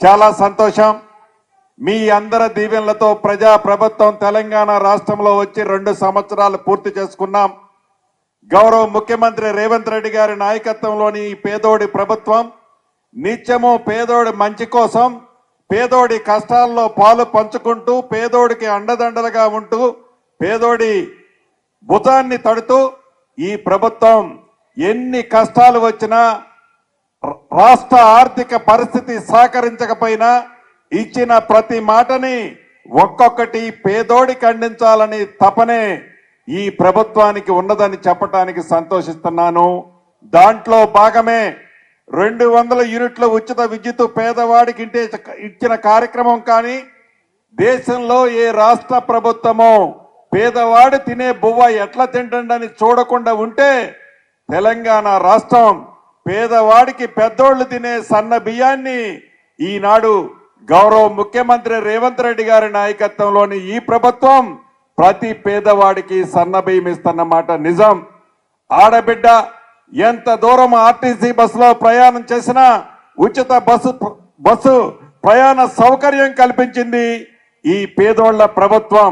చాలా సంతోషం. మీ అందరి దీవెనలతో ప్రజా ప్రభుత్వం తెలంగాణ రాష్ట్రంలో వచ్చి 2 సంవత్సరాలు పూర్తి చేసుకున్నాం. గౌరవ ముఖ్యమంత్రి రేవంత్ రెడ్డి గారి నాయకత్వంలోని ఈ పేదోడి ప్రభుత్వం నిత్యము పేదోడి మంచి కోసం, పేదోడి కష్టాల్లో పాలు పంచుకుంటూ, పేదోడికి అండదండలుగా ఉంటూ, పేదోడి భుజాన్ని తడుతూ ఈ ప్రభుత్వం ఎన్ని కష్టాలు వచ్చినా, రాష్ట్ర ఆర్థిక పరిస్థితి సహకరించకపోయినా ఇచ్చిన ప్రతి మాటని ఒక్కొక్కటి పేదోడికి అందించాలని తపనే ఈ ప్రభుత్వానికి ఉన్నదని చెప్పడానికి సంతోషిస్తున్నాను. దాంట్లో భాగమే 200 యూనిట్ల ఉచిత విద్యుత్ పేదవాడికి ఇంటి ఇచ్చిన కార్యక్రమం. కానీ దేశంలో ఏ రాష్ట్ర ప్రభుత్వమో పేదవాడు తినే బువ్వ ఎట్లా తింటుండని చూడకుండా ఉంటే తెలంగాణ రాష్ట్రం పేదవాడికి పెద్దోళ్లు తినే సన్న బియ్యాన్ని ఈనాడు గౌరవ ముఖ్యమంత్రి రేవంత్ రెడ్డి గారి నాయకత్వంలోని ఈ ప్రభుత్వం ప్రతి పేదవాడికి సన్న బియ్యం ఇస్తున్నమాట నిజం. ఆడబిడ్డ ఎంత దూరం ఆర్టీసీ బస్సులో ప్రయాణం చేసినా ఉచిత బస్సు ప్రయాణ సౌకర్యం కల్పించింది ఈ పేదోళ్ల ప్రభుత్వం.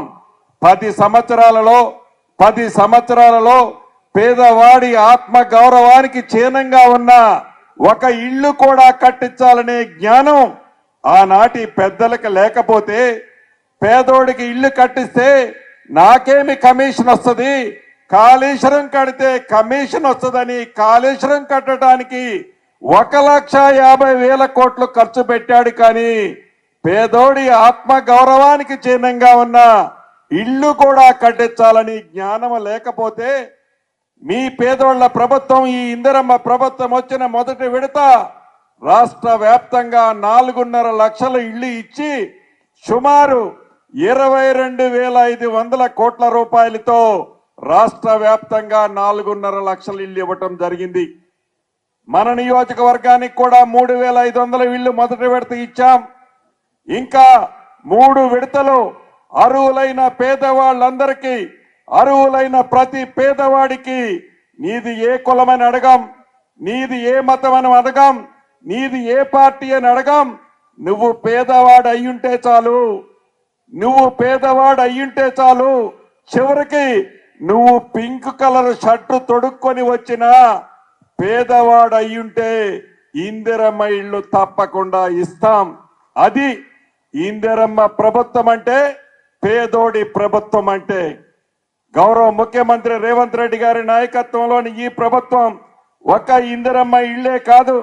10 సంవత్సరాలలో పేదవాడి ఆత్మ గౌరవానికి చిహ్నంగా ఉన్న ఒక ఇల్లు కూడా కట్టించాలనే జ్ఞానం ఆనాటి పెద్దలకు లేకపోతే, పేదోడికి ఇల్లు కట్టిస్తే నాకేమి కమిషన్ వస్తుంది, కాళేశ్వరం కడితే కమిషన్ వస్తుందని కాళేశ్వరం కట్టడానికి 1,50,000 కోట్లు ఖర్చు పెట్టాడు. కానీ పేదోడి ఆత్మ గౌరవానికి చిహ్నంగా ఉన్న ఇల్లు కూడా కట్టించాలని జ్ఞానం లేకపోతే, మీ పేదోళ్ల ప్రభుత్వం ఈ ఇందిరమ్మ ప్రభుత్వం వచ్చిన మొదటి విడత రాష్ట్ర వ్యాప్తంగా 4.5 లక్షల ఇళ్లు ఇచ్చి సుమారు 22,500 కోట్ల రూపాయలతో రాష్ట్ర వ్యాప్తంగా 4.5 లక్షల ఇళ్లు ఇవ్వటం జరిగింది. మన నియోజకవర్గానికి కూడా 3,500 ఇళ్లు మొదటి విడత ఇచ్చాం. ఇంకా 3 విడతలు అర్హులైన పేదవాళ్ళందరికీ, అర్హులైన ప్రతి పేదవాడికి నీది ఏ కులమని అడగం, నీది ఏ మతం అని అడగం, నీది ఏ పార్టీ అని అడగం. నువ్వు పేదవాడు అయ్యుంటే చాలు, చివరికి నువ్వు పింక్ కలర్ షర్టు తొడుక్కొని వచ్చినా పేదవాడు అయ్యుంటే ఇందిరమ్మ ఇళ్ళు తప్పకుండా ఇస్తాం. అది ఇందిరమ్మ ప్రభుత్వం అంటే, పేదోడి ప్రభుత్వం అంటే. గౌరవ ముఖ్యమంత్రి రేవంత్ రెడ్డి గారి నాయకత్వంలోని ఈ ప్రభుత్వం ఒక ఇందిరమ్మ ఇళ్లే కాదు,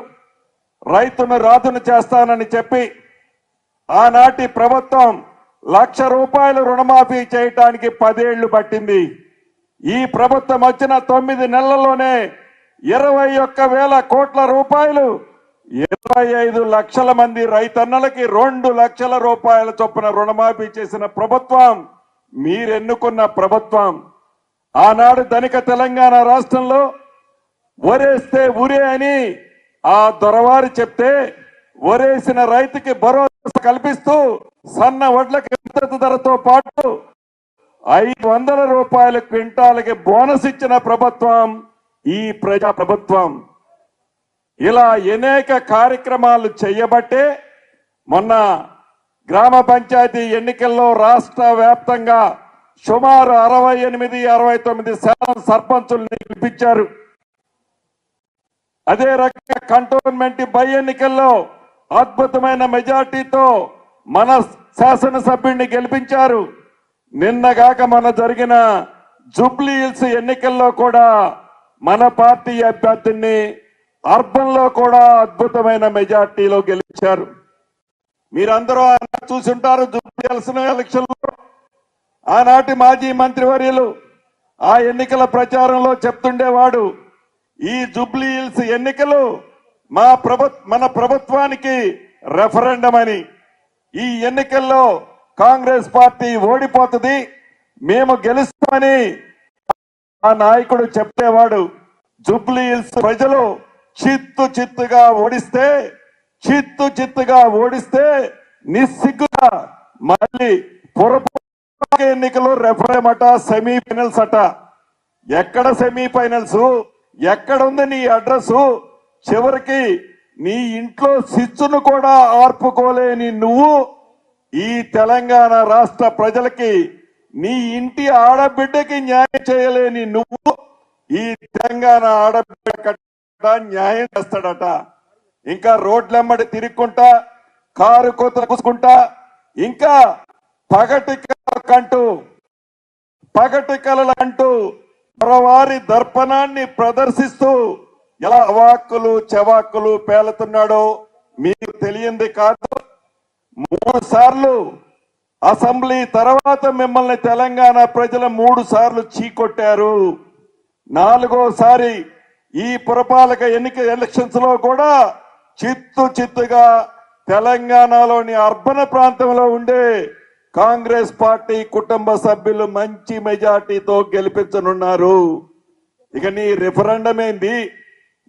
రైతును రాజును చేస్తానని చెప్పి ఆనాటి ప్రభుత్వం ₹1,00,000 రుణమాఫీ చేయటానికి 10 ఏళ్లు పట్టింది. ఈ ప్రభుత్వం వచ్చిన 9 నెలల్లోనే 21,000 కోట్ల రూపాయలు 25 లక్షల మంది రైతన్నలకి 2 లక్షల రూపాయల చొప్పున రుణమాఫీ చేసిన ప్రభుత్వం మీరెన్నుకున్న ప్రభుత్వం. ఆనాడు ధనిక తెలంగాణ రాష్ట్రంలో ఒరేస్తే ఉరే అని ఆ దొరవారు చెప్తే, ఒరేసిన రైతుకి భరోసా కల్పిస్తూ సన్న వడ్లకి మద్దతు ధరతో పాటు 500 రూపాయల క్వింటాలకి బోనస్ ఇచ్చిన ప్రభుత్వం ఈ ప్రజా ప్రభుత్వం. ఇలా అనేక కార్యక్రమాలు చేయబట్టే మొన్న గ్రామ పంచాయతీ ఎన్నికల్లో రాష్ట్ర వ్యాప్తంగా సుమారు 68-69% సర్పంచుల్ని గెలిపించారు. అదే రకంగా కంటోన్మెంట్ బై ఎన్నికల్లో అద్భుతమైన మెజార్టీతో మన శాసనసభ్యుడిని గెలిపించారు. నిన్నగాక మన జరిగిన జూబ్లీ హిల్స్ ఎన్నికల్లో కూడా మన పార్టీ అభ్యర్థిని అర్బన్ లో కూడా అద్భుతమైన మెజార్టీలో గెలిచారు. మీరందరూ చూసుంటారు. జూబ్లీ హిల్స్ ఎలక్షన్ లో ఆనాటి మాజీ మంత్రివర్యులు ఆ ఎన్నికల ప్రచారంలో చెప్తుండేవాడు, ఈ జూబ్లీ హిల్స్ ఎన్నికలు మన ప్రభుత్వానికి రెఫరెండం అని. ఈ ఎన్నికల్లో కాంగ్రెస్ పార్టీ ఓడిపోతుంది, మేము గెలుస్తామని ఆ నాయకుడు చెప్పేవాడు. జూబ్లీ హిల్స్ ప్రజలు చిత్తుగా ఓడిస్తే నిస్సిగ్గుగా మళ్ళీ పొరపాటు ఎన్నికలు రెఫరెండం అట, సెమీఫైనల్స్ అట. ఎక్కడ సెమీఫైనల్స్, ఎక్కడుంది నీ అడ్రస్? చివరికి నీ ఇంట్లో శిస్సును కూడా ఆర్పుకోలేని నువ్వు ఈ తెలంగాణ రాష్ట్ర ప్రజలకి నీ ఇంటి ఆడబిడ్డకి న్యాయం చేయలేని నువ్వు ఈ తెలంగాణ ఆడబిడ్డ న్యాయం చేస్తాడట. ఇంకా రోడ్లెమ్మడి తిరుక్కుంటా, కారు కోత కూసుకుంటా, ఇంకా పగటి కలలంటూ మరోవారి దర్పణాన్ని ప్రదర్శిస్తూ ఎలా అవాక్కులు చవాక్కులు పేలుతున్నాడో మీకు తెలియంది కాదు. 3 సార్లు అసెంబ్లీ తర్వాత మిమ్మల్ని తెలంగాణ ప్రజలు 3 సార్లు చీకొట్టారు. 4వసారి ఈ పురపాలక ఎలక్షన్స్ లో కూడా చిత్తుగా తెలంగాణలోని అర్బన్ ప్రాంతంలో ఉండే కాంగ్రెస్ పార్టీ కుటుంబ సభ్యులు మంచి మెజార్టీతో గెలిపించనున్నారు. ఇక నీ రిఫరెండం ఏంది?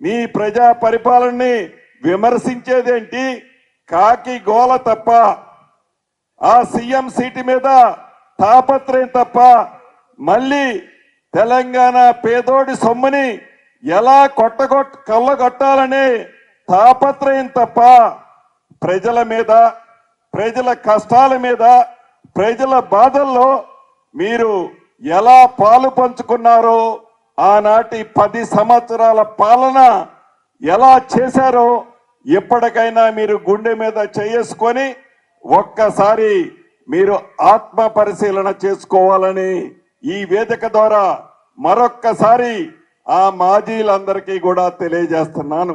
నీ ప్రజా పరిపాలనని విమర్శించేదేంటి? కాకి గోల తప్ప, ఆ సీఎం సీటు మీద తాపత్రయం తప్ప, మళ్ళీ తెలంగాణ పేదోడి సొమ్ముని ఎలా కళ్ళగొట్టాలనే తాపత్రయం తప్ప ప్రజల మీద, ప్రజల కష్టాల మీద, ప్రజల బాధల్లో మీరు ఎలా పాలు పంచుకున్నారో, ఆనాటి 10 సంవత్సరాల పాలన ఎలా చేశారో ఎప్పటికైనా మీరు గుండె మీద చేసుకొని ఒక్కసారి మీరు ఆత్మ పరిశీలన చేసుకోవాలని ఈ వేదిక ద్వారా మరొక్కసారి ఆ మాజీలందరికీ కూడా తెలియజేస్తున్నాను.